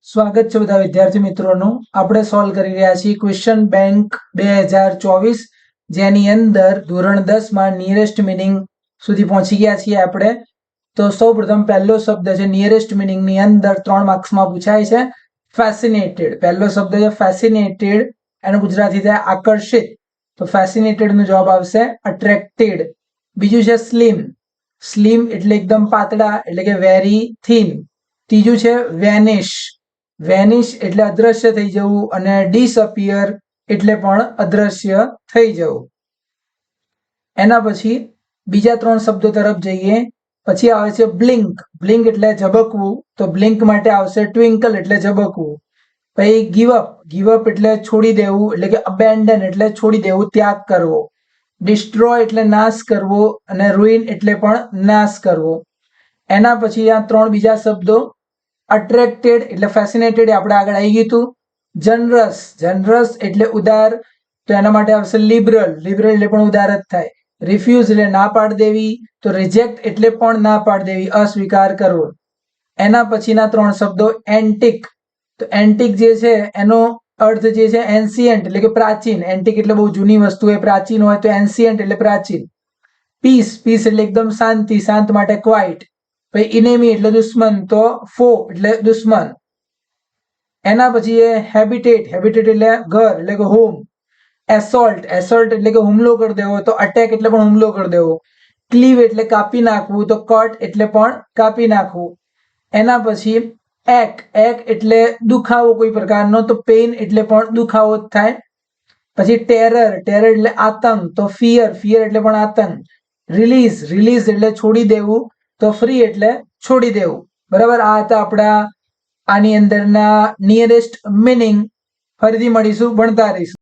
સ્વાગત છે બધા વિદ્યાર્થી મિત્રોનું. આપણે સોલ્વ કરી રહ્યા છીએ ક્વેશ્ચન બેંક 2024, જેની અંદર ધોરણ 10 માં નિયરેસ્ટ મીનિંગ સુધી પહોંચી ગયા છીએ આપણે. તો સૌપ્રથમ પહેલો શબ્દ છે નિયરેસ્ટ મીનિંગ ની અંદર 3 માર્ક્સમાં પૂછાય છે ફેસિનેટેડ. પહેલો શબ્દ છે ફેસિનેટેડ, એનો ગુજરાતી થાય આકર્ષિત. તો ફેસિનેટેડ નો જવાબ આવશે અટ્રેક્ટેડ. બીજું છે સ્લિમ. સ્લિમ એટલે એકદમ પાતળા, એટલે કે વેરી થિન. ત્રીજું છે વેનિશ. વેનિશ એટલે અદ્રશ્ય થઈ જવું, અને ડિસઅપિયર એટલે પણ અદ્રશ્ય થઈ જવું. એના પછી બીજા 3 શબ્દો તરફ જઈએ. પછી આવે છે બ્લિંક. બ્લિંક એટલે ઝબકવું, તો બ્લિંક માટે આવશે ટ્વિંકલ એટલે ઝબકવું. પછી ગીવ અપ. ગીવ અપ એટલે છોડી દેવું, એટલે કે અબેન્ડન એટલે છોડી દેવું, ત્યાગ કરવો. ડિસ્ટ્રોય એટલે નાશ કરવો, અને રૂઇન એટલે પણ નાશ કરવો. એના પછી આ 3 બીજા શબ્દો. અટ્રેક્ટેડ એટલે ફેસિનેટેડ આપણે આગળ આવી ગયું હતું. જનરસ. જનરસ એટલે ઉદાર, તો એના માટે આવશે લિબરલ. લિબરલ એટલે પણ ઉદાર જ થાય. રિફ્યુઝ એટલે ના પાડ દેવી, તો રિજેક્ટ એટલે પણ ના પાડ દેવી, અસ્વીકાર કરવો. એના પછીના 3 શબ્દો એન્ટિક. તો એન્ટિક જે છે એનો અર્થ જે છે એન્શિયન્ટ એટલે કે પ્રાચીન. એન્ટિક એટલે બહુ જૂની વસ્તુ હોય, પ્રાચીન હોય, તો એન્શિયન્ટ એટલે પ્રાચીન. પીસ. પીસ એટલે એકદમ શાંતિ, શાંત માટે ક્વાઇટ. પછી ઇનેમી એટલે દુશ્મન, તો ફો એટલે દુશ્મન. એના પછી હેબિટેટ. હેબિટેટ એટલે ઘર, એટલે કે હોમ. એસોલ્ટ. એસોલ્ટ એટલે કે હુમલો કરી દેવો, તો અટેક એટલે પણ હુમલો કરી દેવો. ક્લીવ એટલે કાપી નાખવું, તો કટ એટલે પણ કાપી નાખવું. એના પછી એક. એક એટલે દુખાવો કોઈ પ્રકારનો, તો પેઇન એટલે પણ દુખાવો જ થાય. પછી ટેરર. ટેરર એટલે આતંક, તો ફિયર. ફિયર એટલે પણ આતંક. રિલીઝ. રિલીઝ એટલે છોડી દેવું, તો ફ્રી એટલે છોડી દેવું. બરાબર. આ હતા આપણા આની અંદરના નિયરેસ્ટ મીનિંગ. ફરીથી મળીશું, ભણતા રહીશું.